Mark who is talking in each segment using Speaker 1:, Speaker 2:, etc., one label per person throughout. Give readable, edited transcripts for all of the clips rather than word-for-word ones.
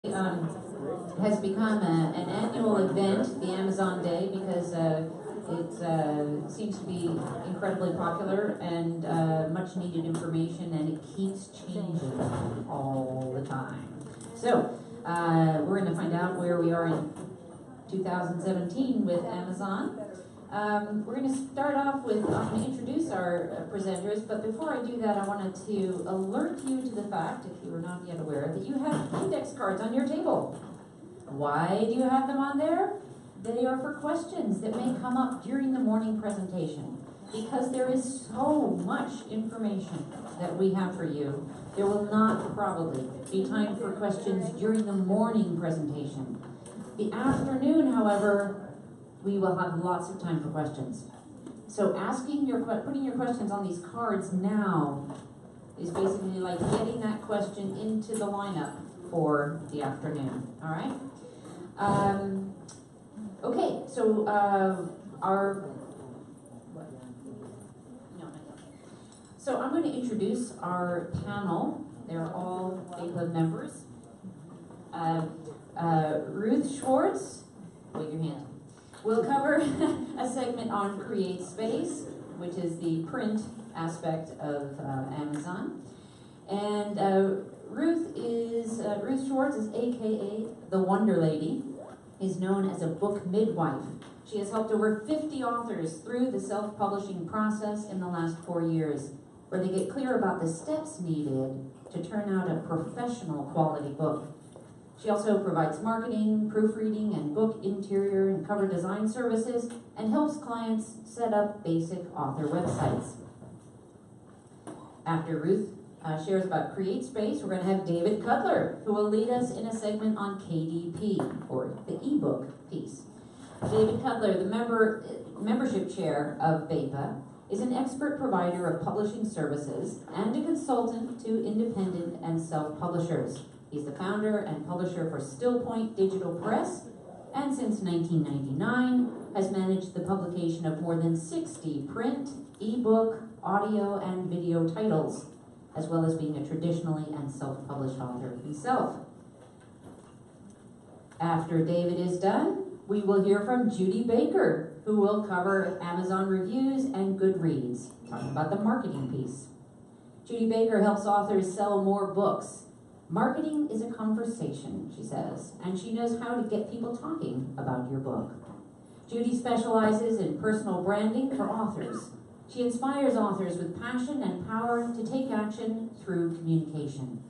Speaker 1: Has become an annual event, the Amazon Day, because it seems to be incredibly popular and much needed information, and it keeps changing all the time. So we're going to find out where we are in 2017 with Amazon. We're going to start off with, I'm going to introduce our presenters, but before I do that, I wanted to alert you to the fact, if you were not yet aware, that you have index cards on your table. Why do you have them on there? They are for questions that may come up during the morning presentation. Because there is so much information that we have for you, there will not probably be time for questions during the morning presentation. The afternoon, however, we will have lots of time for questions. So putting your questions on these cards now is basically like getting that question into the lineup for the afternoon, all right? Okay, so So I'm going to introduce our panel. They're all BAIPA members. Ruth Schwartz, wave your hand. We'll cover a segment on Create Space, which is the print aspect of Amazon. And Ruth Schwartz is AKA the Wonder Lady, is known as a book midwife. She has helped over 50 authors through the self-publishing process in the last 4 years, where they get clear about the steps needed to turn out a professional quality book. She also provides marketing, proofreading, and book interior and cover design services, and helps clients set up basic author websites. After Ruth shares about Create Space, we're going to have David Kudler, who will lead us in a segment on KDP, or the ebook piece. David Kudler, the membership chair of BAIPA, is an expert provider of publishing services and a consultant to independent and self-publishers. He's the founder and publisher for Still Point Digital Press, and since 1999 has managed the publication of more than 60 print, ebook, audio, and video titles, as well as being a traditionally and self-published author himself. After David is done, we will hear from Judy Baker, who will cover Amazon reviews and Goodreads, talking about the marketing piece. Judy Baker helps authors sell more books. Marketing is a conversation, she says, and she knows how to get people talking about your book. Judy specializes in personal branding for authors. She inspires authors with passion and power to take action through communication.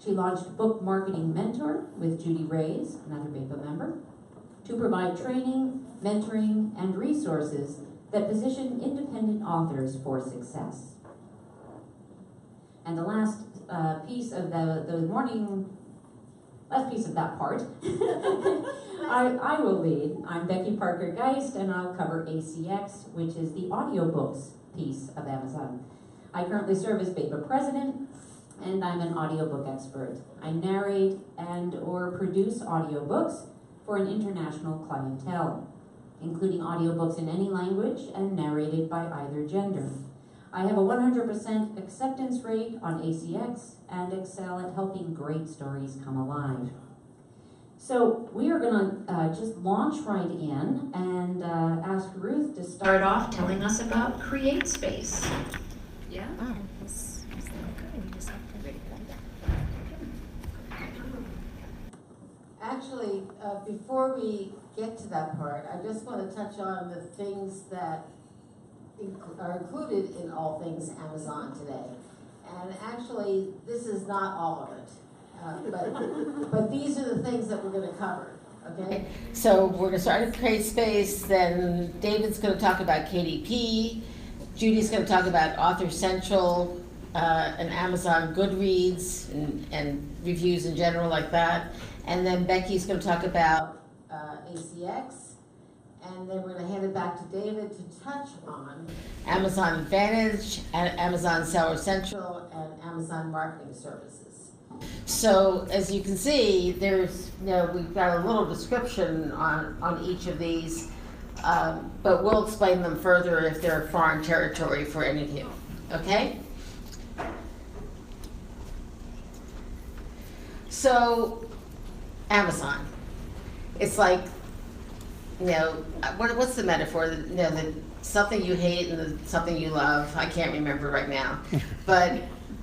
Speaker 1: She launched Book Marketing Mentor with Judy Reyes, another BAIPA member, to provide training, mentoring, and resources that position independent authors for success. And the last piece of last piece of that part, I will lead. I'm Becky Parker-Geist, and I'll cover ACX, which is the audiobooks piece of Amazon. I currently serve as BAIPA president, and I'm an audiobook expert. I narrate and or produce audiobooks for an international clientele, including audiobooks in any language and narrated by either gender. I have a 100% acceptance rate on ACX and excel at helping great stories come alive. So we are going to just launch right in and ask Ruth to start off telling us about Create Space.
Speaker 2: Yeah?
Speaker 3: Oh, that's not good. We just have to read
Speaker 2: Actually, before we get to that part, I just want to touch on the things that are included in All Things Amazon today. And actually, this is not all of it, but these are the things that we're going to cover, okay?
Speaker 3: So we're going to start at Create Space, then David's going to talk about KDP, Judy's going to talk about Author Central, and Amazon Goodreads, and reviews in general like that. And then Becky's going to talk about
Speaker 2: ACX, and then we're going to hand it back to David to touch on
Speaker 3: Amazon Advantage, and Amazon Seller Central.
Speaker 2: and Amazon Marketing Services.
Speaker 3: So as you can see, there's, we've got a little description on each of these, but we'll explain them further if they're foreign territory for any of you, okay? So Amazon. It's like, what's the metaphor? Something you hate and something you love. I can't remember right now. But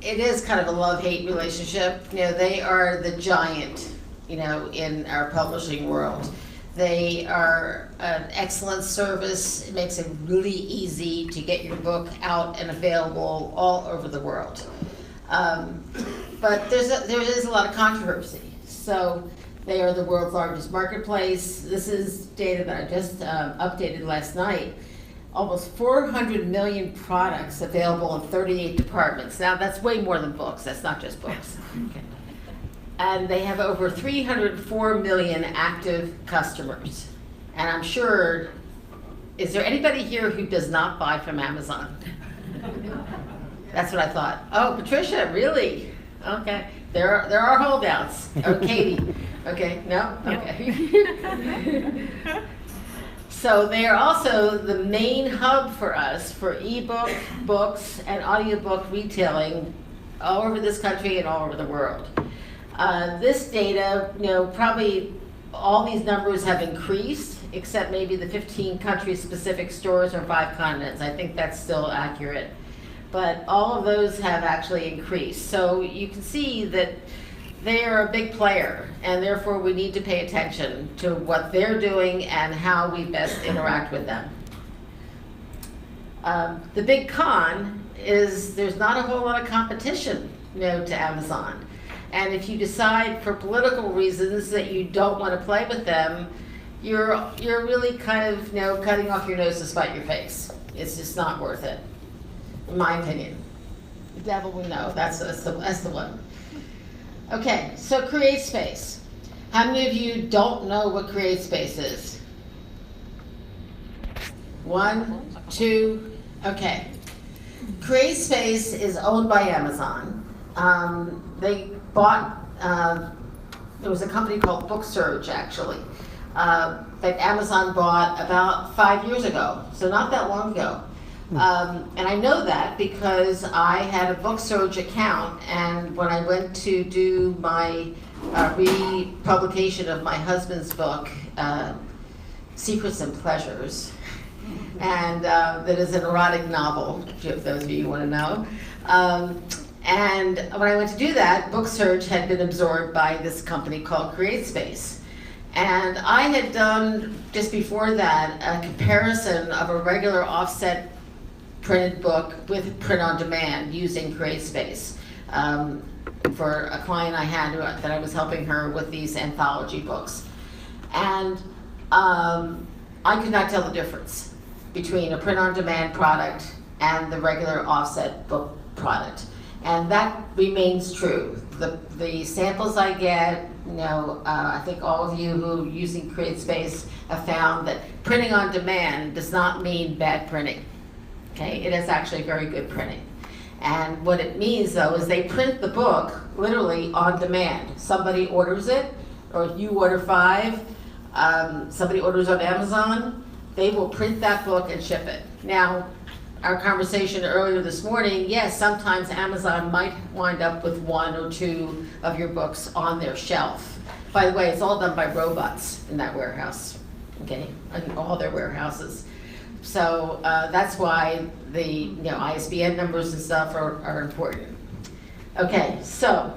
Speaker 3: it is kind of a love-hate relationship. They are the giant, in our publishing world. They are an excellent service. It makes it really easy to get your book out and available all over the world. But there is a lot of controversy. So they are the world's largest marketplace. This is data that I just updated last night. Almost 400 million products available in 38 departments. Now that's way more than books. That's not just books. Okay. And they have over 304 million active customers. And I'm sure, is there anybody here who does not buy from Amazon? That's what I thought. Oh, Patricia, really? Okay. There are holdouts. Oh, Katie. Okay, no? Okay. So they are also the main hub for us for ebook, books, and audiobook retailing all over this country and all over the world. This data, probably all these numbers have increased, except maybe the 15 country-specific stores or 5 continents. I think that's still accurate. But all of those have actually increased. So you can see that they are a big player, and therefore we need to pay attention to what they're doing and how we best interact with them. The big con is there's not a whole lot of competition, to Amazon. And if you decide for political reasons that you don't want to play with them, you're really kind of, cutting off your nose to spite your face. It's just not worth it, in my opinion. The devil will know. That's the one. Okay, so CreateSpace. How many of you don't know what CreateSpace is? 1, 2, okay. CreateSpace is owned by Amazon. They bought, there was a company called BookSurge actually, that Amazon bought about 5 years ago, so not that long ago. And I know that because I had a BookSurge account, and when I went to do my republication of my husband's book, Secrets and Pleasures, and that is an erotic novel, if those of you want to know. And when I went to do that, BookSurge had been absorbed by this company called CreateSpace. And I had done, just before that, a comparison of a regular offset printed book with print on demand using CreateSpace for a client I had that I was helping her with these anthology books. And I could not tell the difference between a print on demand product and the regular offset book product. And that remains true. The samples I get, I think all of you who are using CreateSpace have found that printing on demand does not mean bad printing. Okay, it is actually very good printing. And what it means though is they print the book literally on demand. Somebody orders it, or if you order 5, somebody orders on Amazon, they will print that book and ship it. Now, our conversation earlier this morning, yes, sometimes Amazon might wind up with 1 or 2 of your books on their shelf. By the way, it's all done by robots in that warehouse, okay, in all their warehouses. So that's why the ISBN numbers and stuff are important. Okay, so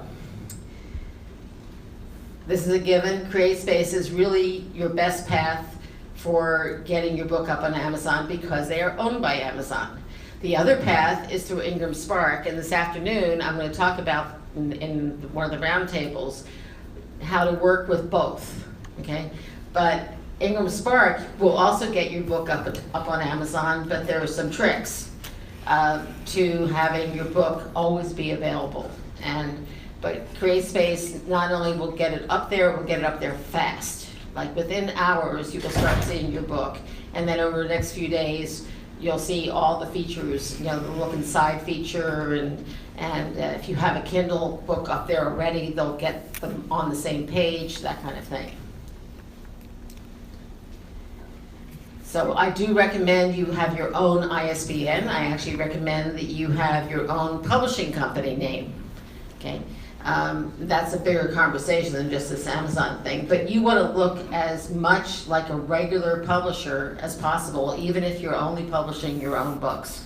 Speaker 3: this is a given. CreateSpace is really your best path for getting your book up on Amazon because they are owned by Amazon. The other path is through Ingram Spark, and this afternoon I'm going to talk about in one of the roundtables how to work with both, okay? But Ingram Spark will also get your book up on Amazon, but there are some tricks to having your book always be available. But CreateSpace not only will get it up there, it will get it up there fast. Like within hours, you will start seeing your book, and then over the next few days, you'll see all the features, the look inside feature, and if you have a Kindle book up there already, they'll get them on the same page, that kind of thing. So I do recommend you have your own ISBN. I actually recommend that you have your own publishing company name, okay? That's a bigger conversation than just this Amazon thing, but you want to look as much like a regular publisher as possible, even if you're only publishing your own books.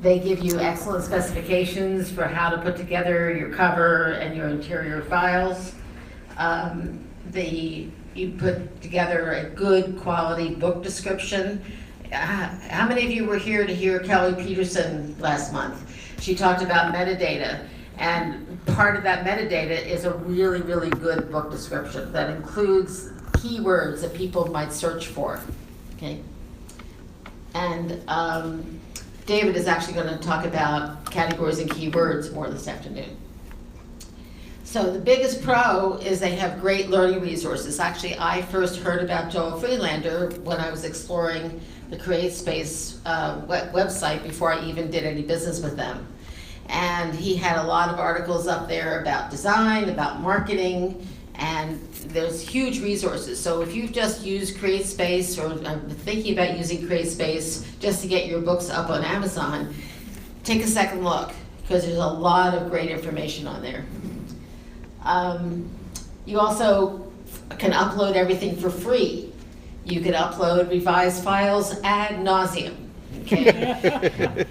Speaker 3: They give you excellent specifications for how to put together your cover and your interior files. You put together a good quality book description. How many of you were here to hear Kelly Peterson last month? She talked about metadata, and part of that metadata is a really, really good book description that includes keywords that people might search for, okay? And David is actually going to talk about categories and keywords more this afternoon. So the biggest pro is they have great learning resources. Actually, I first heard about Joel Freelander when I was exploring the CreateSpace website before I even did any business with them. And he had a lot of articles up there about design, about marketing, and there's huge resources. So if you've just used CreateSpace or are thinking about using CreateSpace just to get your books up on Amazon, take a second look, because there's a lot of great information on there. You also can upload everything for free. You can upload revised files ad nauseum, okay?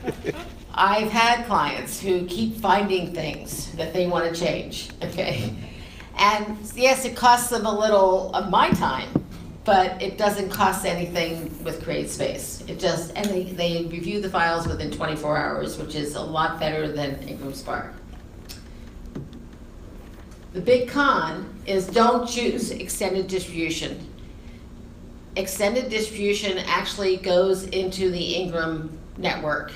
Speaker 3: I've had clients who keep finding things that they want to change, okay? And yes, it costs them a little of my time, but it doesn't cost anything with CreateSpace. And they review the files within 24 hours, which is a lot better than Ingram Spark. The big con is don't choose extended distribution. Extended distribution actually goes into the Ingram network,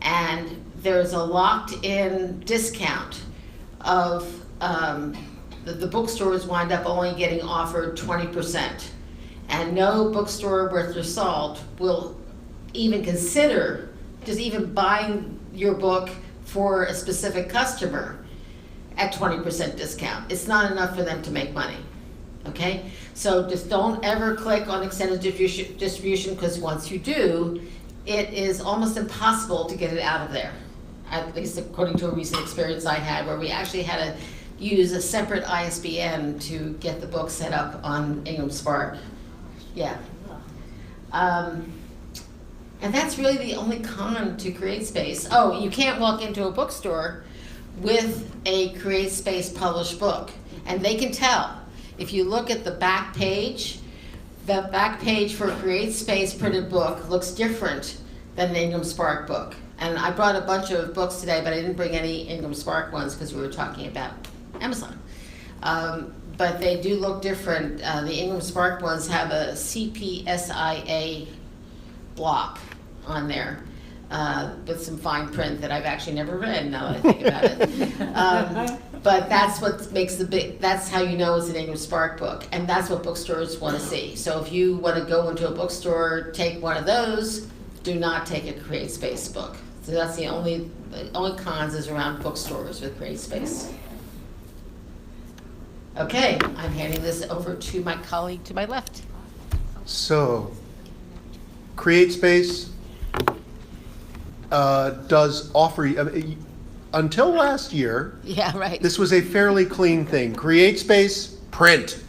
Speaker 3: and there's a locked-in discount of the bookstores wind up only getting offered 20%, and no bookstore worth their salt will even consider just even buying your book for a specific customer at 20% discount. It's not enough for them to make money, okay? So just don't ever click on extended distribution, because once you do, it is almost impossible to get it out of there, at least according to a recent experience I had, where we actually had to use a separate ISBN to get the book set up on Ingram Spark. Yeah. And that's really the only con to CreateSpace. Oh, you can't walk into a bookstore with a CreateSpace published book, and they can tell. If you look at the back page for a CreateSpace printed book looks different than an Ingram Spark book. And I brought a bunch of books today, but I didn't bring any Ingram Spark ones because we were talking about Amazon. But they do look different. The Ingram Spark ones have a CPSIA block on there with some fine print that I've actually never read now that I think about it. But that's what makes that's how you know it's an Ingram Spark book, and that's what bookstores want to see. So if you want to go into a bookstore, take one of those, do not take a CreateSpace book. So that's the only cons is around bookstores with CreateSpace. Okay, I'm handing this over to my colleague to my left.
Speaker 4: So, CreateSpace does offer, until last year,
Speaker 3: Yeah, right.
Speaker 4: this was a fairly clean thing. CreateSpace, print.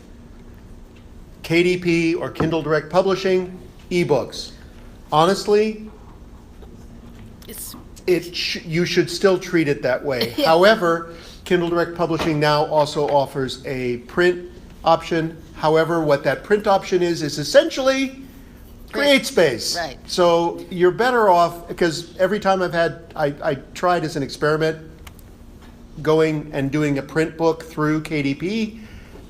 Speaker 4: KDP or Kindle Direct Publishing, ebooks. Honestly, you should still treat it that way.
Speaker 3: Yeah.
Speaker 4: However, Kindle Direct Publishing now also offers a print option. However, what that print option is essentially CreateSpace.
Speaker 3: Right.
Speaker 4: So you're better off, because every time I tried as an experiment going and doing a print book through KDP,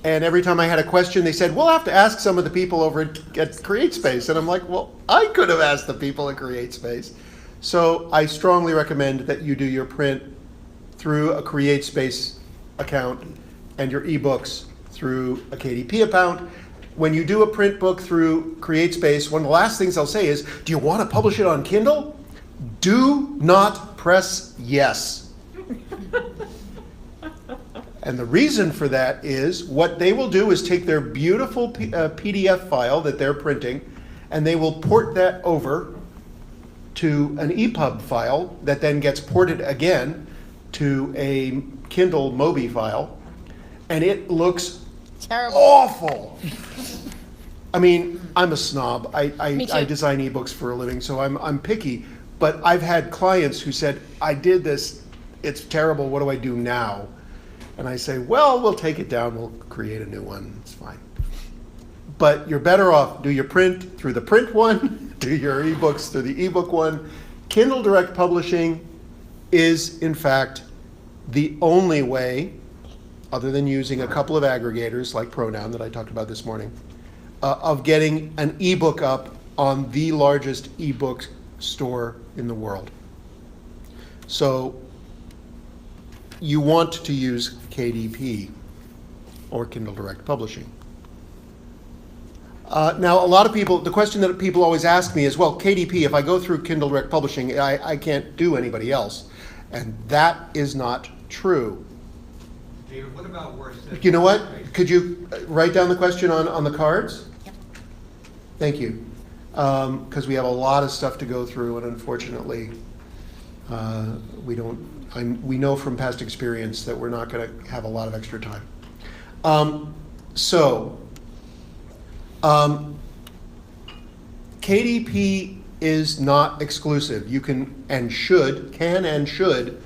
Speaker 4: and every time I had a question, they said, we'll have to ask some of the people over at CreateSpace. And I'm like, well, I could have asked the people at CreateSpace. So I strongly recommend that you do your print through a CreateSpace account and your ebooks through a KDP account. When you do a print book through CreateSpace, one of the last things I'll say is, do you want to publish it on Kindle? Do not press yes. And the reason for that is what they will do is take their beautiful PDF file that they're printing, and they will port that over to an EPUB file that then gets ported again to a Kindle Mobi file, and it looks
Speaker 3: Terrible.
Speaker 4: awful. I mean, I'm a snob.
Speaker 3: Me too.
Speaker 4: I design ebooks for a living, so I'm picky. But I've had clients who said, I did this, it's terrible, what do I do now? And I say, well, we'll take it down, we'll create a new one, it's fine. But you're better off, do your print through the print one, do your ebooks through the ebook one. Kindle Direct Publishing is, in fact, the only way, other than using a couple of aggregators like Pronoun that I talked about this morning, of getting an ebook up on the largest ebook store in the world. So you want to use KDP or Kindle Direct Publishing. Now, a lot of people, the question that people always ask me is, well, KDP, if I go through Kindle Direct Publishing, I can't do anybody else. And that is not true.
Speaker 5: David, what about where it says...
Speaker 4: You know what? Could you write down the question on the cards?
Speaker 3: Yep.
Speaker 4: Thank you. Because we have a lot of stuff to go through, and unfortunately, we know from past experience that we're not going to have a lot of extra time. KDP is not exclusive. You can and should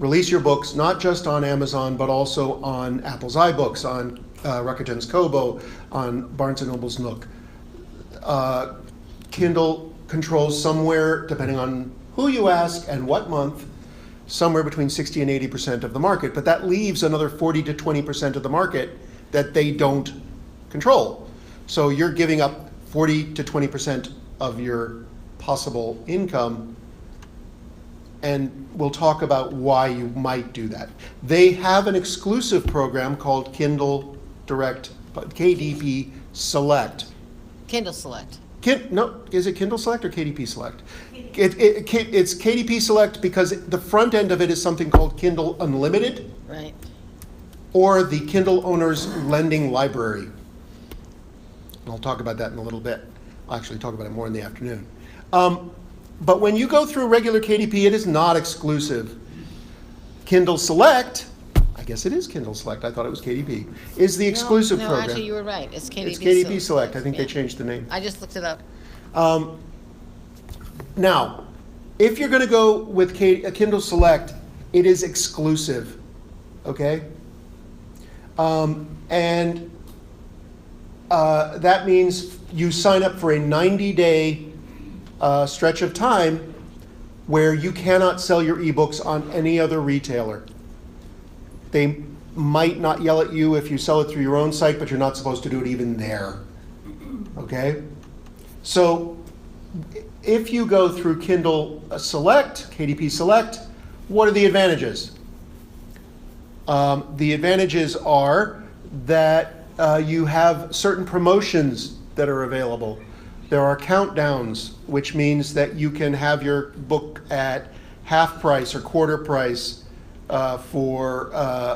Speaker 4: release your books not just on Amazon, but also on Apple's iBooks, on Rakuten's Kobo, on Barnes & Noble's Nook. Kindle controls somewhere, depending on who you ask and what month, somewhere between 60 and 80% of the market. But that leaves another 40 to 20% of the market that they don't control. So you're giving up 40 to 20% of your possible income, and we'll talk about why you might do that. They have an exclusive program called Kindle Direct, KDP Select.
Speaker 3: Kindle Select.
Speaker 4: No, is it Kindle Select or KDP Select? It's KDP Select because the front end of it is something called Kindle Unlimited,
Speaker 3: Right.
Speaker 4: or the Kindle Owner's Lending Library. And I'll talk about that in a little bit. I'll actually talk about it more in the afternoon. But when you go through regular KDP, it is not exclusive. Kindle Select, I guess it is Kindle Select, I thought it was KDP, is the exclusive
Speaker 3: no,
Speaker 4: program.
Speaker 3: Actually, you were right. It's KDP.
Speaker 4: It's KDP Select. I think they
Speaker 3: Yeah.
Speaker 4: changed the name.
Speaker 3: I just looked it up.
Speaker 4: Now, if you're going to go with Kindle Select, it is exclusive, okay? And that means you sign up for a 90-day stretch of time where you cannot sell your ebooks on any other retailer. They might not yell at you if you sell it through your own site, but you're not supposed to do it even there, okay? So if you go through Kindle Select, KDP Select, what are the advantages? The advantages are that you have certain promotions that are available. There are countdowns, which means that you can have your book at half price or quarter price for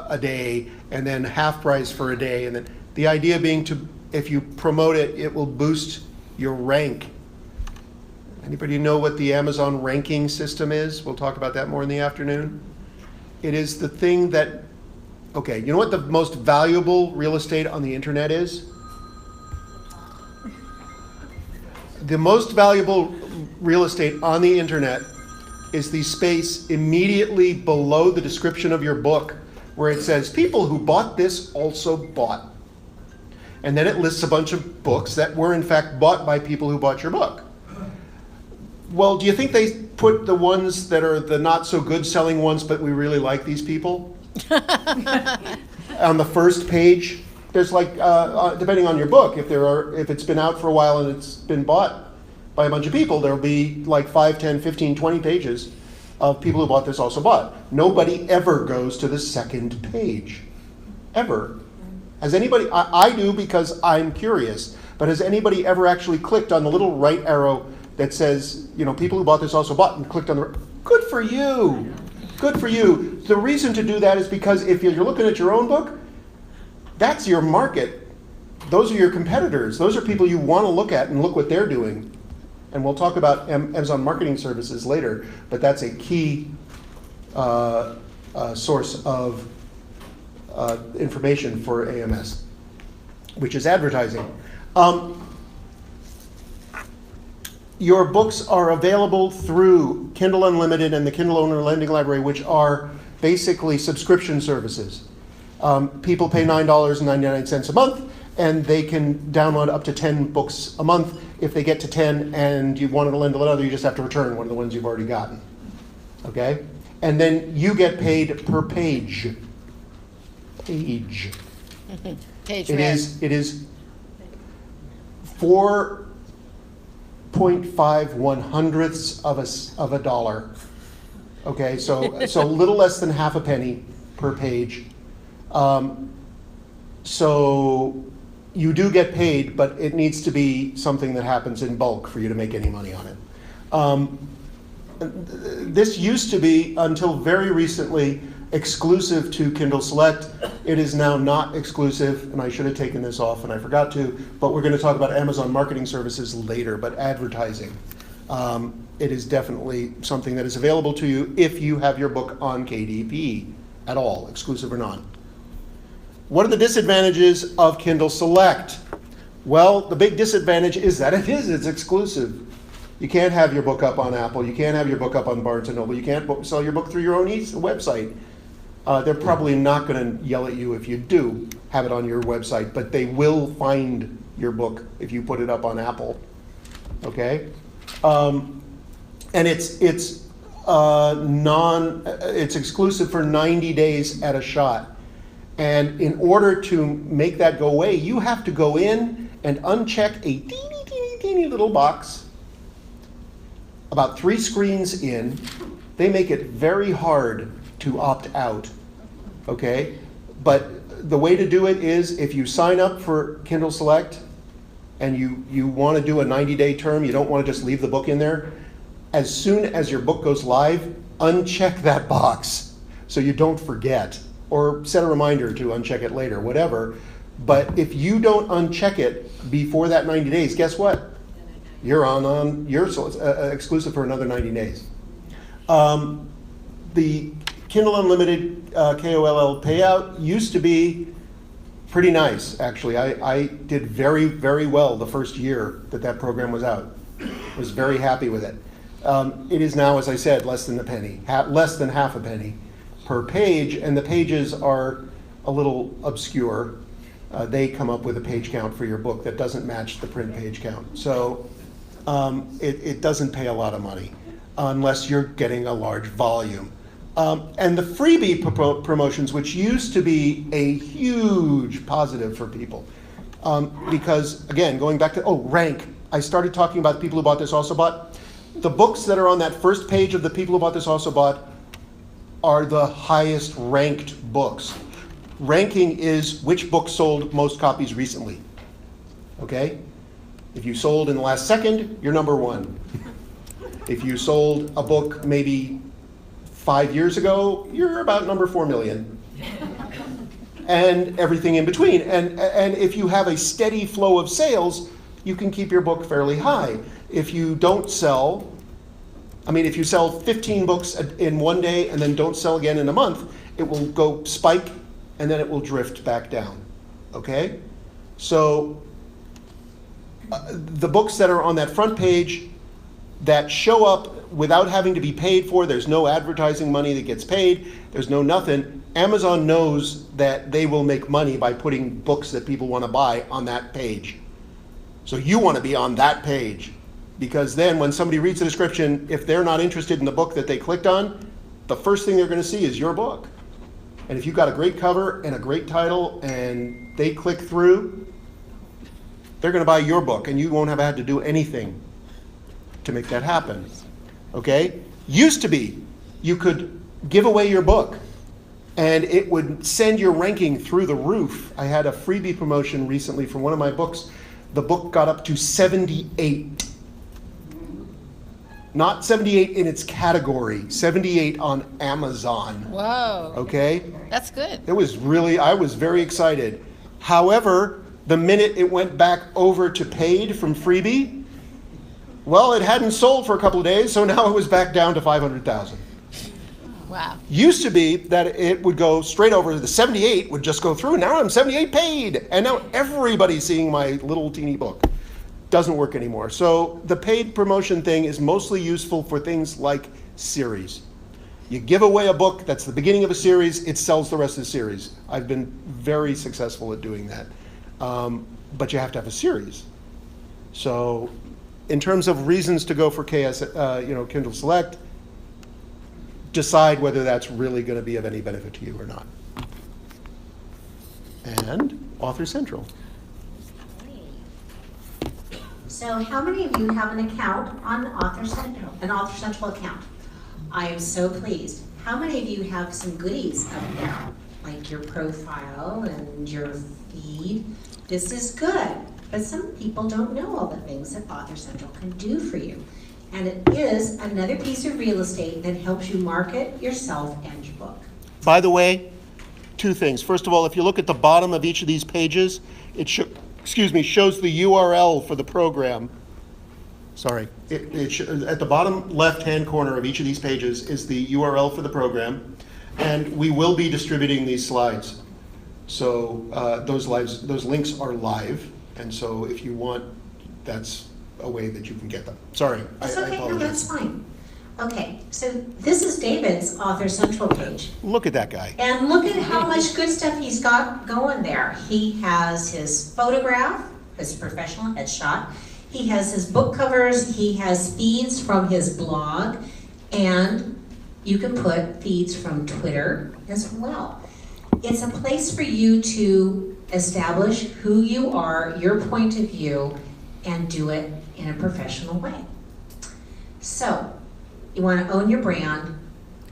Speaker 4: a day, and then half price for a day. And then the idea being if you promote it, it will boost your rank. Anybody know what the Amazon ranking system is? We'll talk about that more in the afternoon. It is the thing that, okay, you know what the most valuable real estate on the internet is? The most valuable real estate on the internet is the space immediately below the description of your book where it says, people who bought this also bought. And then it lists a bunch of books that were in fact bought by people who bought your book. Well, do you think they put the ones that are the not so good selling ones, but we really like these people? On the first page, there's like, depending on your book, if it's been out for a while and it's been bought by a bunch of people, there'll be like 5, 10, 15, 20 pages of people who bought this also bought. Nobody ever goes to the second page, ever. Has anybody, I do because I'm curious, but has anybody ever actually clicked on the little right arrow that says, you know, people who bought this also bought, and clicked on the, good for you, good for you. The reason to do that is because if you're looking at your own book, that's your market. Those are your competitors. Those are people you want to look at and look what they're doing. And we'll talk about Amazon Marketing Services later, but that's a key source of information for AMS, which is advertising. Your books are available through Kindle Unlimited and the Kindle Owner Lending Library, which are basically subscription services. People pay $9.99 a month, and they can download up to 10 books a month. If they get to 10 and you wanted to lend to another, you just have to return one of the ones you've already gotten. Okay? And then you get paid per page. Page.
Speaker 3: Page
Speaker 4: It
Speaker 3: read.
Speaker 4: is 4.5 of a dollar. Okay, so little less than half a penny per page. So you do get paid, but it needs to be something that happens in bulk for you to make any money on it. This used to be, until very recently, exclusive to Kindle Select. It is now not exclusive, and I should have taken this off and I forgot to, but we're going to talk about Amazon Marketing Services later, but advertising. It is definitely something that is available to you if you have your book on KDP at all, exclusive or not. What are the disadvantages of Kindle Select? Well, the big disadvantage is that it's exclusive. You can't have your book up on Apple. You can't have your book up on Barnes & Noble. You can't sell your book through your own website. They're probably not going to yell at you if you do have it on your website, but they will find your book if you put it up on Apple. Okay? And it's exclusive for 90 days at a shot. And in order to make that go away, you have to go in and uncheck a teeny little box. About 3 screens in, they make it very hard to opt out, okay? But the way to do it is if you sign up for Kindle Select and you want to do a 90-day term, you don't want to just leave the book in there, as soon as your book goes live, uncheck that box so you don't forget, or set a reminder to uncheck it later, whatever. But if you don't uncheck it before that 90 days, guess what? You're you're exclusive for another 90 days. The Kindle Unlimited KOLL payout used to be pretty nice, actually. I did very, very well the first year that program was out. Was very happy with it. It is now, as I said, less than a penny, less than half a penny per page, and the pages are a little obscure. They come up with a page count for your book that doesn't match the print page count. So it doesn't pay a lot of money unless you're getting a large volume. And the freebie promotions, which used to be a huge positive for people, because, again, going back to, rank. I started talking about the people who bought this also bought. The books that are on that first page of the people who bought this also bought are the highest ranked books. Ranking is which book sold most copies recently. Okay? If you sold in the last second, you're number 1. If you sold a book maybe 5 years ago, you're about number 4 million. And everything in between. And if you have a steady flow of sales, you can keep your book fairly high. If you don't sell, if you sell 15 books in one day and then don't sell again in a month, it will go spike and then it will drift back down. Okay? So the books that are on that front page that show up without having to be paid for, there's no advertising money that gets paid, there's no nothing. Amazon knows that they will make money by putting books that people want to buy on that page. So you want to be on that page, because then when somebody reads the description, if they're not interested in the book that they clicked on, the first thing they're going to see is your book. And if you've got a great cover and a great title and they click through, they're going to buy your book and you won't have had to do anything to make that happen. Okay? Used to be, you could give away your book and it would send your ranking through the roof. I had a freebie promotion recently for one of my books. The book got up to 78. Not 78 in its category, 78 on Amazon.
Speaker 3: Whoa.
Speaker 4: Okay?
Speaker 3: That's good.
Speaker 4: I was very excited. However, the minute it went back over to paid from freebie, well, it hadn't sold for a couple of days, so now it was back down to 500,000.
Speaker 3: Wow.
Speaker 4: Used to be that it would go straight over to the 78 would just go through. Now I'm 78 paid. And now everybody's seeing my little teeny book. Doesn't work anymore. So the paid promotion thing is mostly useful for things like series. You give away a book that's the beginning of a series, it sells the rest of the series. I've been very successful at doing that. But you have to have a series. So in terms of reasons to go for Kindle Select, decide whether that's really going to be of any benefit to you or not. And Author Central.
Speaker 6: So how many of you have an account on Author Central, an Author Central account? I am so pleased. How many of you have some goodies up there, like your profile and your feed? This is good, but some people don't know all the things that Author Central can do for you. And it is another piece of real estate that helps you market yourself and your book.
Speaker 4: By the way, two things. First of all, if you look at the bottom of each of these pages, it shows the URL for the program. Sorry. At the bottom left-hand corner of each of these pages is the URL for the program, and we will be distributing these slides. So those links are live, and so if you want, that's a way that you can get them. Sorry,
Speaker 6: That's
Speaker 4: I
Speaker 6: okay, no,
Speaker 4: apologize.
Speaker 6: that's fine. Okay, so this is David's Author Central page.
Speaker 4: Look at that guy.
Speaker 6: And look at how much good stuff he's got going there. He has his photograph, his professional headshot. He has his book covers. He has feeds from his blog. And you can put feeds from Twitter as well. It's a place for you to establish who you are, your point of view, and do it in a professional way. So, you want to own your brand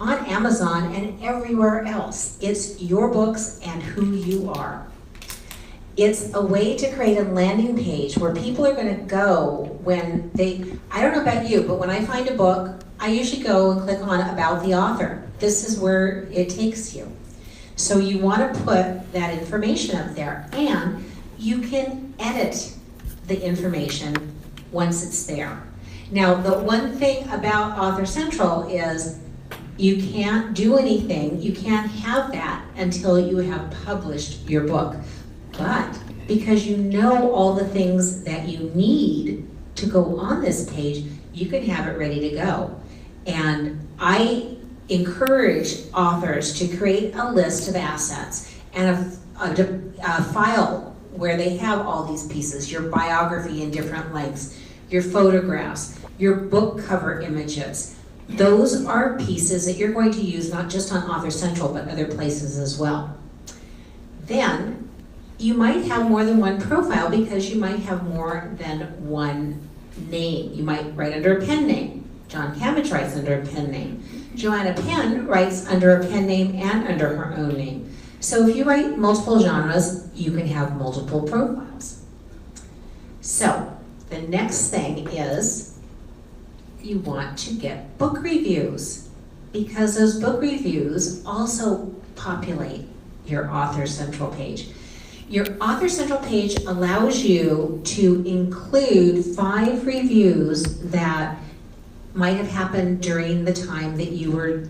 Speaker 6: on Amazon and everywhere else. It's your books and who you are. It's a way to create a landing page where people are going to go when I don't know about you, but when I find a book, I usually go and click on About the Author. This is where it takes you. So you want to put that information up there, and you can edit the information once it's there. Now, the one thing about Author Central is you can't do anything, you can't have that until you have published your book. But because you know all the things that you need to go on this page, you can have it ready to go. And I encourage authors to create a list of assets and a file where they have all these pieces, your biography in different lengths, your photographs, your book cover images. Those are pieces that you're going to use not just on Author Central, but other places as well. Then, you might have more than one profile because you might have more than one name. You might write under a pen name. John Cammage writes under a pen name. Joanna Penn writes under a pen name and under her own name. So if you write multiple genres, you can have multiple profiles. So, the next thing is you want to get book reviews, because those book reviews also populate your Author Central page. Your Author Central page allows you to include 5 reviews that might have happened during the time that you were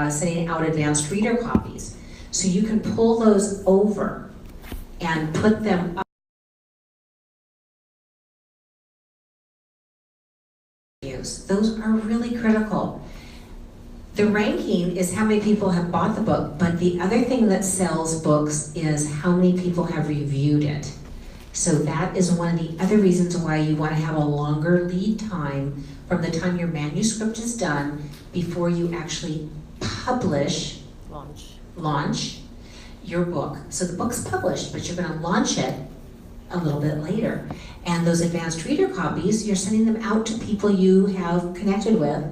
Speaker 6: sending out advanced reader copies. So you can pull those over and put them up. Those are really critical. The ranking is how many people have bought the book, but the other thing that sells books is how many people have reviewed it. So that is one of the other reasons why you want to have a longer lead time from the time your manuscript is done before you actually publish, launch your book. So the book's published, but you're going to launch it a little bit later. And those advanced reader copies, you're sending them out to people you have connected with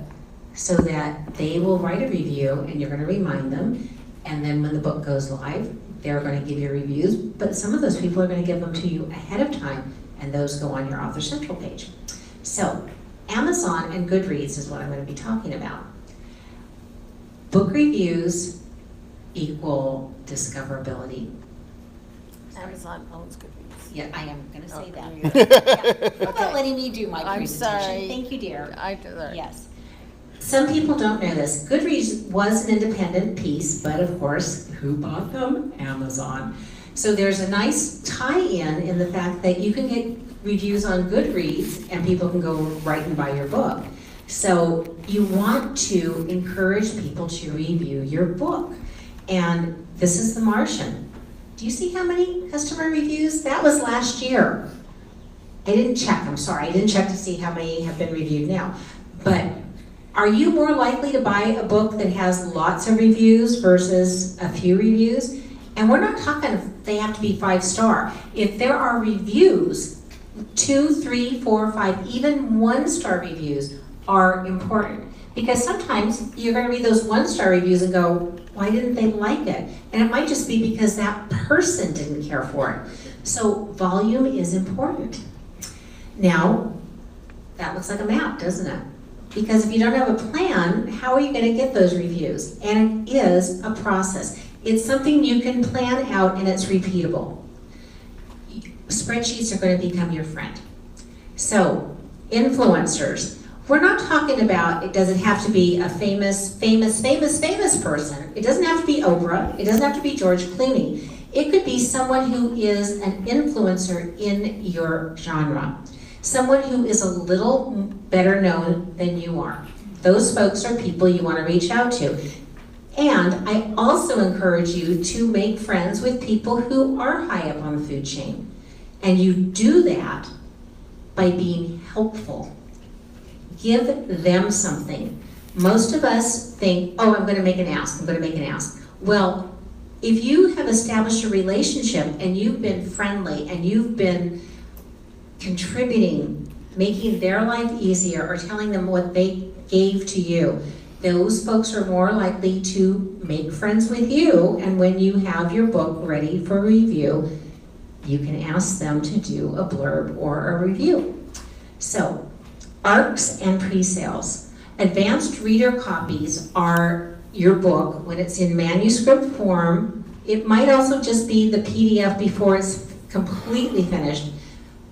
Speaker 6: so that they will write a review and you're going to remind them. And then when the book goes live, they're going to give you reviews, but some of those people are going to give them to you ahead of time, and those go on your Author Central page. So Amazon and Goodreads is what I'm going to be talking about. Book reviews equal discoverability.
Speaker 3: Amazon owns Goodreads.
Speaker 6: Yeah, I am going to say that.
Speaker 3: Yeah.
Speaker 6: How about letting me do my
Speaker 3: I'm
Speaker 6: presentation?
Speaker 3: sorry.
Speaker 6: Thank you, dear.
Speaker 3: Sorry.
Speaker 6: Yes. Some people don't know this. Goodreads was an independent piece, but of course, who bought them? Amazon. So there's a nice tie-in in the fact that you can get reviews on Goodreads and people can go right and buy your book. So you want to encourage people to review your book. And this is The Martian. Do you see how many customer reviews? That was last year. I didn't check, I'm sorry, I didn't check to see how many have been reviewed now. But are you more likely to buy a book that has lots of reviews versus a few reviews? And we're not talking they have to be 5-star. If there are reviews, 2, 3, 4, 5, even 1-star reviews are important. Because sometimes you're gonna read those 1-star reviews and go, why didn't they like it? And it might just be because that person didn't care for it. So volume is important. Now, that looks like a map, doesn't it? Because if you don't have a plan, how are you gonna get those reviews? And it is a process. It's something you can plan out and it's repeatable. Spreadsheets are gonna become your friend. So, influencers. We're not talking about, does it have to be a famous person? It doesn't have to be Oprah. It doesn't have to be George Clooney. It could be someone who is an influencer in your genre. Someone who is a little better known than you are. Those folks are people you want to reach out to. And I also encourage you to make friends with people who are high up on the food chain. And you do that by being helpful. Give them something. Most of us think, oh, I'm going to make an ask, I'm going to make an ask. Well, if you have established a relationship and you've been friendly and you've been contributing, making their life easier or telling them what they gave to you, those folks are more likely to make friends with you, and when you have your book ready for review, you can ask them to do a blurb or a review. So, ARCs and pre-sales. Advanced reader copies are your book when it's in manuscript form. It might also just be the PDF before it's completely finished,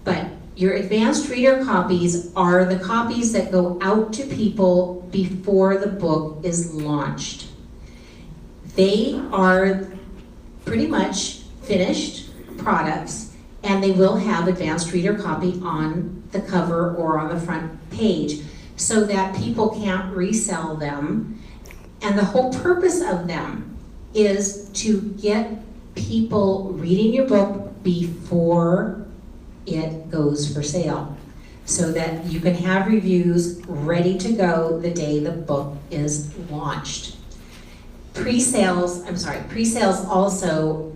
Speaker 6: but your advanced reader copies are the copies that go out to people before the book is launched. They are pretty much finished products, and they will have advanced reader copy on the cover or on the front page so that people can't resell them. And the whole purpose of them is to get people reading your book before it goes for sale, so that you can have reviews ready to go the day the book is launched. Pre-sales also,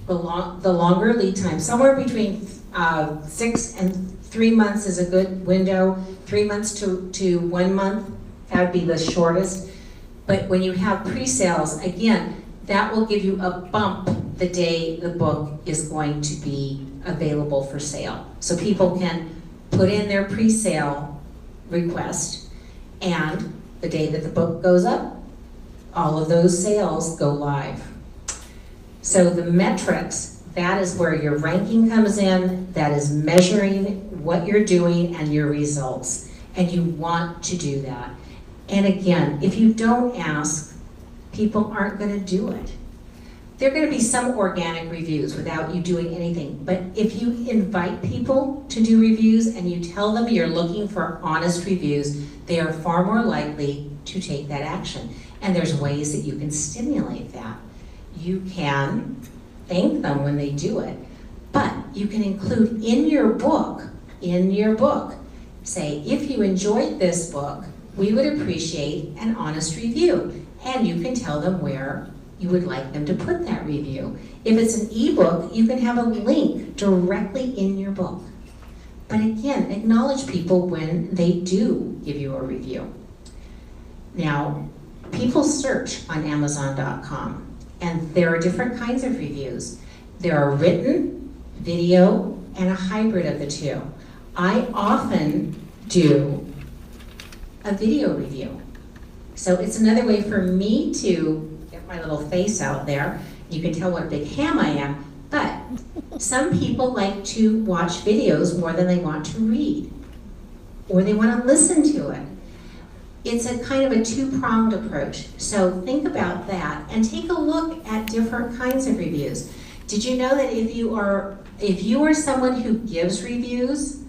Speaker 6: the longer lead time, somewhere between 6 and 3 months is a good window. 3 months to 1 month, that would be the shortest. But when you have pre-sales, again, that will give you a bump the day the book is going to be available for sale. So people can put in their pre-sale request, and the day that the book goes up, all of those sales go live. So the metrics, that is where your ranking comes in, that is measuring what you're doing and your results. And you want to do that. And again, if you don't ask, people aren't going to do it. There are going to be some organic reviews without you doing anything. But if you invite people to do reviews and you tell them you're looking for honest reviews, they are far more likely to take that action. And there's ways that you can stimulate that. You can thank them when they do it, but you can include in your book, say, if you enjoyed this book, we would appreciate an honest review. And you can tell them where you would like them to put that review. If it's an ebook, you can have a link directly in your book. But again, acknowledge people when they do give you a review. Now, people search on Amazon.com, and there are different kinds of reviews. There are written, video, and a hybrid of the two. I often do a video review. So it's another way for me to get my little face out there. You can tell what a big ham I am, but some people like to watch videos more than they want to read, or they want to listen to it. It's a kind of a two-pronged approach. So think about that and take a look at different kinds of reviews. Did you know that if you are someone who gives reviews,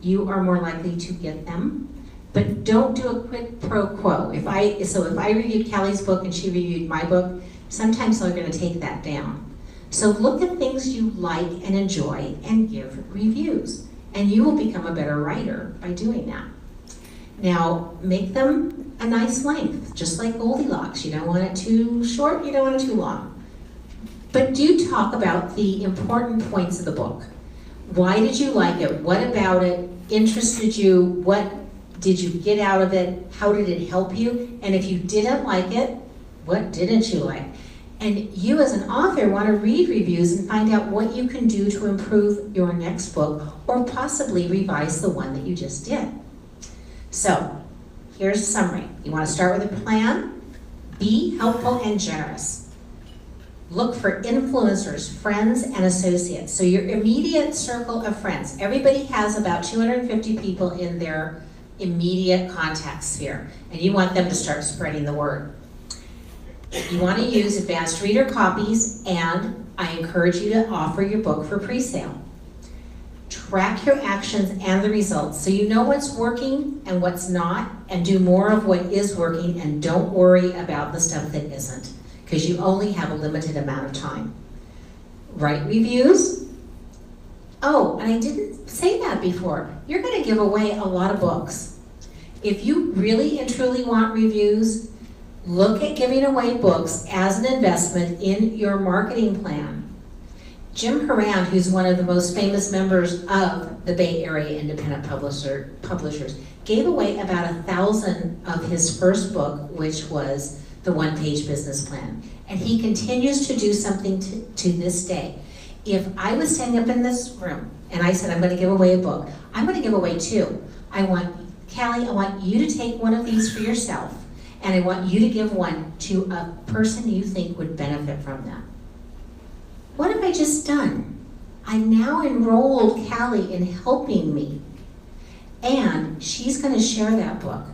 Speaker 6: you are more likely to get them? But don't do a quid pro quo. If I reviewed Callie's book and she reviewed my book, sometimes they're going to take that down. So look at things you like and enjoy and give reviews. And you will become a better writer by doing that. Now, make them a nice length, just like Goldilocks. You don't want it too short, you don't want it too long. But do talk about the important points of the book. Why did you like it? What about it interested you? What did you get out of it? How did it help you? And if you didn't like it, what didn't you like? And you as an author want to read reviews and find out what you can do to improve your next book or possibly revise the one that you just did. So, here's a summary. You want to start with a plan. Be helpful and generous. Look for influencers, friends, and associates. So your immediate circle of friends. Everybody has about 250 people in their immediate contact sphere, and you want them to start spreading the word. You want to use advanced reader copies, and I encourage you to offer your book for pre-sale. Track your actions and the results so you know what's working and what's not, and do more of what is working, and don't worry about the stuff that isn't, because you only have a limited amount of time. Write reviews. Oh, and I didn't say that before. You're going to give away a lot of books. If you really and truly want reviews, look at giving away books as an investment in your marketing plan. Jim Horan, who's one of the most famous members of the Bay Area Independent Publishers, gave away about 1,000 of his first book, which was the one-page business plan. And he continues to do something to this day. If I was standing up in this room and I said, I'm going to give away a book, I'm going to give away 2. Callie, I want you to take one of these for yourself, and I want you to give one to a person you think would benefit from that. What have I just done? I now enrolled Callie in helping me, and she's going to share that book.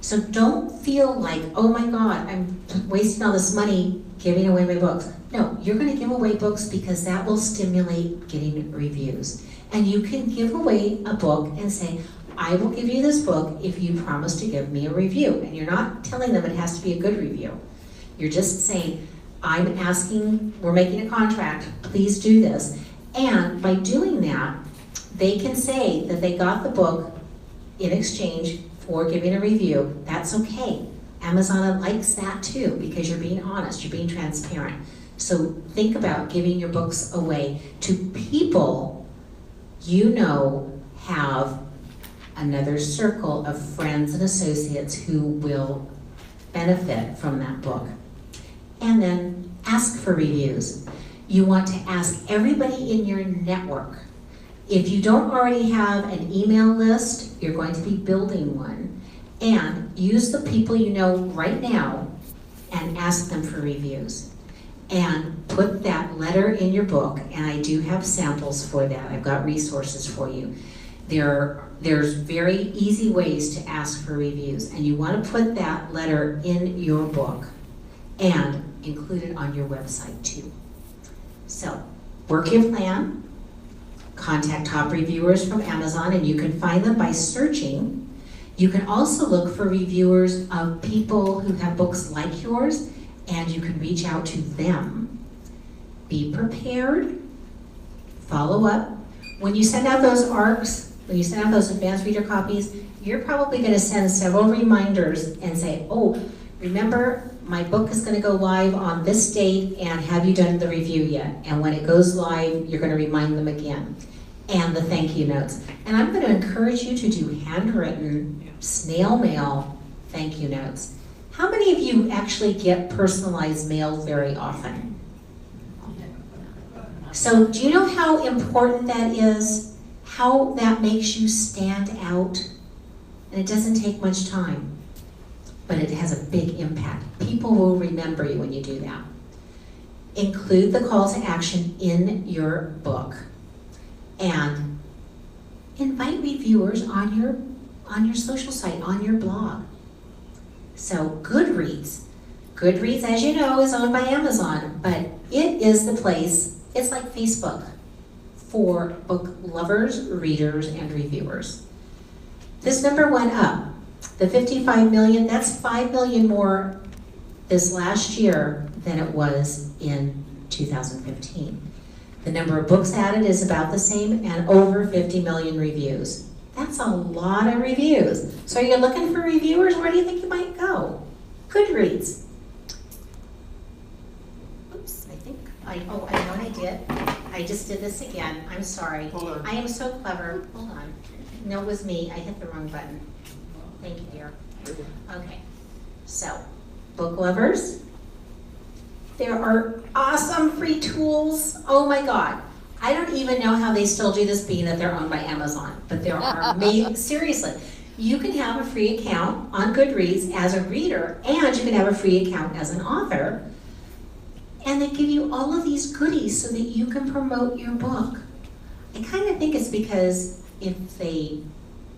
Speaker 6: So don't feel like, oh my God, I'm wasting all this money giving away my books. No, you're going to give away books because that will stimulate getting reviews. And you can give away a book and say, I will give you this book if you promise to give me a review. And you're not telling them it has to be a good review. You're just saying, I'm asking, we're making a contract, please do this. And by doing that, they can say that they got the book in exchange for giving a review. That's okay. Amazon likes that too, because you're being honest, you're being transparent. So think about giving your books away to people you know have another circle of friends and associates who will benefit from that book. And then ask for reviews. You want to ask everybody in your network. If you don't already have an email list, you're going to be building one. And use the people you know right now and ask them for reviews. And put that letter in your book, and I do have samples for that. I've got resources for you. There's very easy ways to ask for reviews, and you want to put that letter in your book and include it on your website too. So, work your plan, contact top reviewers from Amazon, and you can find them by searching. You can also look for reviewers of people who have books like yours, and you can reach out to them. Be prepared, follow up. When you send out those ARCs, when you send out those advanced reader copies, you're probably going to send several reminders and say, oh, remember, my book is going to go live on this date, and have you done the review yet? And when it goes live, you're going to remind them again. And the thank you notes. And I'm going to encourage you to do handwritten, snail mail thank you notes. How many of you actually get personalized mail very often? So do you know how important that is? How that makes you stand out? And it doesn't take much time, but it has a big impact. People will remember you when you do that. Include the call to action in your book. And invite reviewers on your social site, on your blog. So Goodreads. Goodreads, as you know, is owned by Amazon, but it is the place, it's like Facebook for book lovers, readers, and reviewers. This number went up. The 55 million, that's 5 million more this last year than it was in 2015. The number of books added is about the same, and over 50 million reviews. That's a lot of reviews. So are you looking for reviewers? Where do you think you might go? Goodreads. Oops, I know what I did. I just did this again. I'm sorry.
Speaker 4: Hold on.
Speaker 6: I am so clever. Hold on. No, it was me. I hit the wrong button. Thank you, dear. Okay. So, book lovers, there are awesome free tools. Oh my God. I don't even know how they still do this being that they're owned by Amazon, but there are amazing, seriously. You can have a free account on Goodreads as a reader, and you can have a free account as an author. And they give you all of these goodies so that you can promote your book. I kind of think it's because if they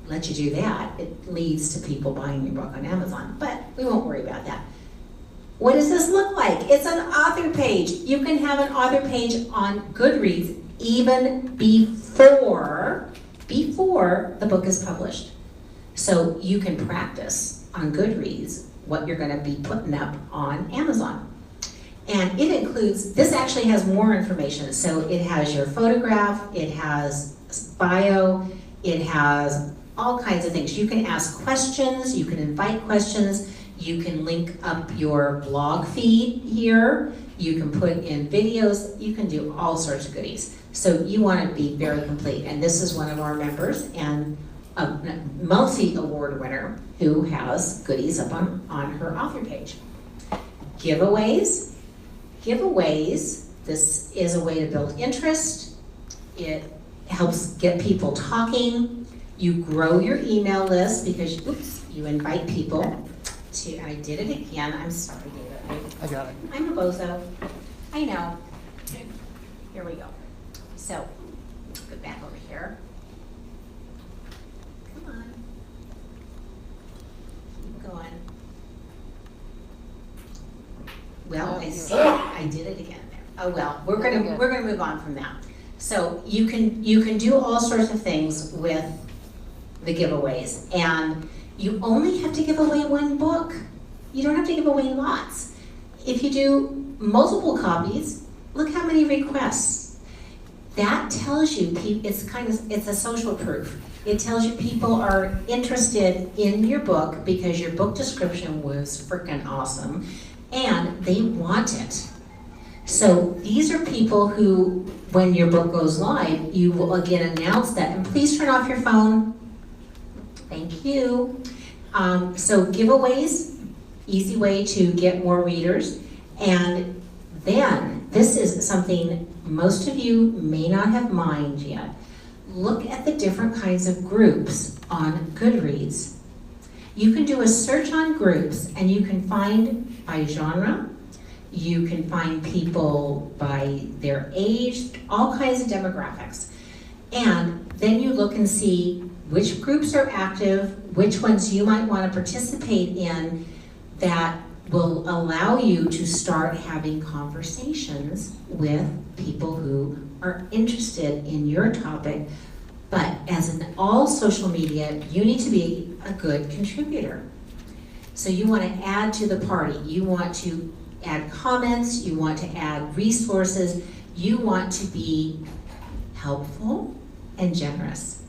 Speaker 6: let you do that, it leads to people buying your book on Amazon, but we won't worry about that. What does this look like? It's an author page. You can have an author page on Goodreads even before the book is published. So you can practice on Goodreads what you're going to be putting up on Amazon. And it includes, this actually has more information. So it has your photograph, it has bio, it has all kinds of things. You can ask questions, you can invite questions, you can link up your blog feed here, you can put in videos, you can do all sorts of goodies. So you want to be very complete. And this is one of our members and a multi-award winner who has goodies up on her author page. Giveaways. This is a way to build interest. It helps get people talking. You grow your email list because, you invite people to, I did it again. I'm sorry, David.
Speaker 4: I got it.
Speaker 6: I'm a bozo. I know. Here we go. So, go back over here. Come on. Keep going. Well, I see. I did it again there. Oh well, we're gonna move on from that. So you can do all sorts of things with the giveaways, and you only have to give away one book. You don't have to give away lots. If you do multiple copies, look how many requests. That tells you it's a social proof. It tells you people are interested in your book because your book description was freaking awesome, and they want it. So these are people who, when your book goes live, you will again announce that. And please turn off your phone. Thank you. So giveaways, easy way to get more readers. And then, this is something most of you may not have mined yet. Look at the different kinds of groups on Goodreads. You can do a search on groups and you can find by genre, you can find people by their age, all kinds of demographics. And then you look and see which groups are active, which ones you might want to participate in that will allow you to start having conversations with people who are interested in your topic. But as in all social media, you need to be a good contributor. So you want to add to the party. You want to add comments, you want to add resources, you want to be helpful and generous.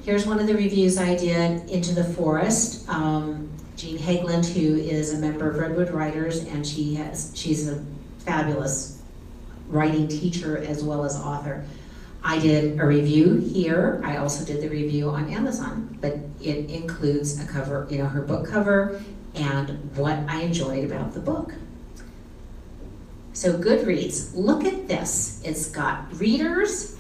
Speaker 6: Here's one of the reviews I did, Into the Forest. Jean Hageland, who is a member of Redwood Writers, and she's a fabulous writing teacher as well as author. I did a review here. I also did the review on Amazon, but it includes a cover, her book cover, and what I enjoyed about the book. So Goodreads, look at this. It's got readers,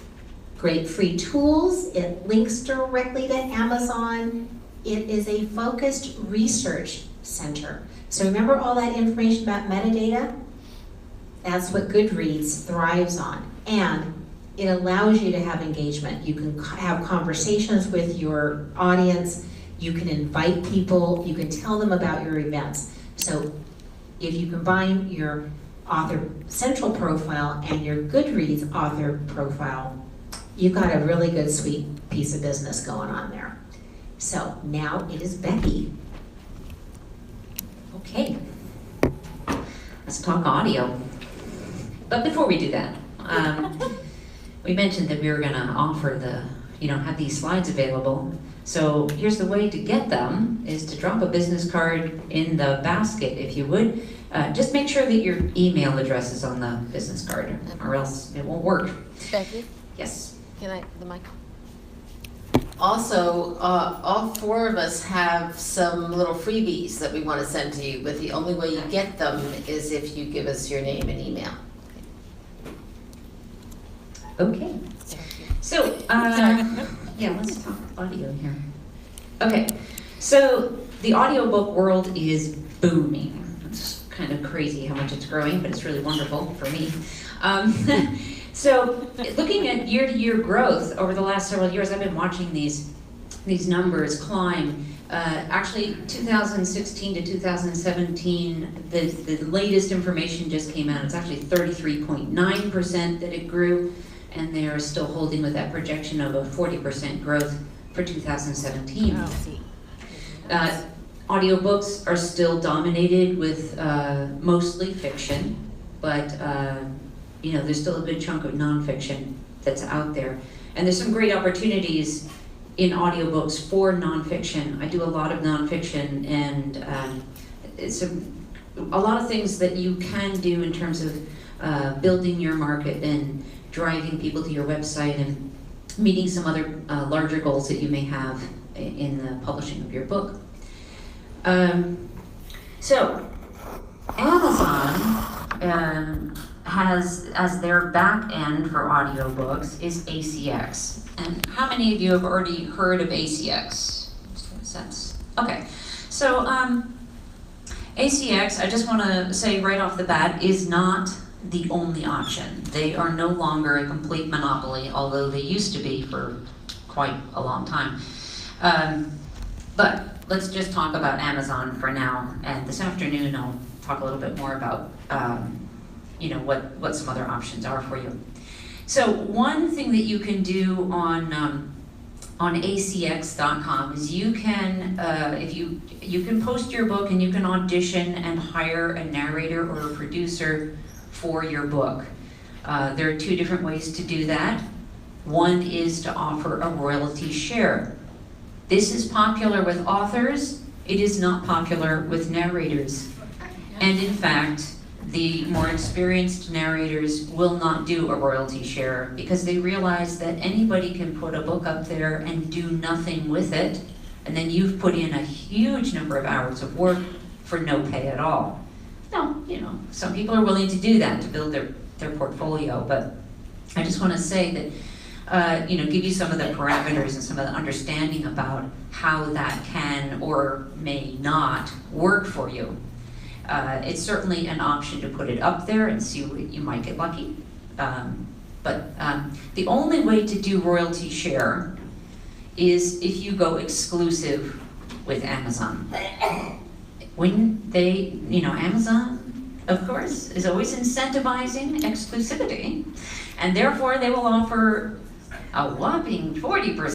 Speaker 6: great free tools. It links directly to Amazon. It is a focused research center. So remember all that information about metadata? That's what Goodreads thrives on. And it allows you to have engagement. You can have conversations with your audience. You can invite people, you can tell them about your events. So if you combine your author central profile and your Goodreads author profile, you've got a really good, sweet piece of business going on there. So now it is Becky.
Speaker 7: Okay, let's talk audio. But before we do that, we mentioned that we were gonna offer have these slides available. So here's the way to get them, is to drop a business card in the basket, if you would. Just make sure that your email address is on the business card, or else it won't work.
Speaker 3: Becky,
Speaker 7: Yes.
Speaker 3: can I, the mic? Also, all four of us have some little freebies that we want to send to you, but the only way you get them is if you give us your name and email.
Speaker 7: Okay. So, yeah, let's talk audio here. Okay, so the audiobook world is booming. It's kind of crazy how much it's growing, but it's really wonderful for me. So, looking at year-to-year growth over the last several years, I've been watching these numbers climb. Actually, 2016 to 2017, the latest information just came out. It's actually 33.9% that it grew, and they are still holding with that projection of a 40% growth for 2017. Audiobooks are still dominated with mostly fiction, but there's still a good chunk of nonfiction that's out there. And there's some great opportunities in audiobooks for nonfiction. I do a lot of nonfiction, and it's a lot of things that you can do in terms of building your market and driving people to your website and meeting some other larger goals that you may have in the publishing of your book. So, Amazon has, as their back end for audiobooks, is ACX. And how many of you have already heard of ACX? Okay, so ACX, I just want to say right off the bat, is not the only option. They are no longer a complete monopoly, although they used to be for quite a long time. But let's just talk about Amazon for now, and this afternoon I'll talk a little bit more about what some other options are for you. So one thing that you can do on acx.com is you can you can post your book, and you can audition and hire a narrator or a producer for your book. There are two different ways to do that. One is to offer a royalty share. This is popular with authors. It is not popular with narrators. And in fact, the more experienced narrators will not do a royalty share because they realize that anybody can put a book up there and do nothing with it, and then you've put in a huge number of hours of work for no pay at all. Now, some people are willing to do that to build their portfolio, but I just want to say that, give you some of the parameters and some of the understanding about how that can or may not work for you. It's certainly an option to put it up there and see what you might get lucky. But the only way to do royalty share is if you go exclusive with Amazon. When they, Amazon, of course, is always incentivizing exclusivity, and therefore they will offer a whopping 40%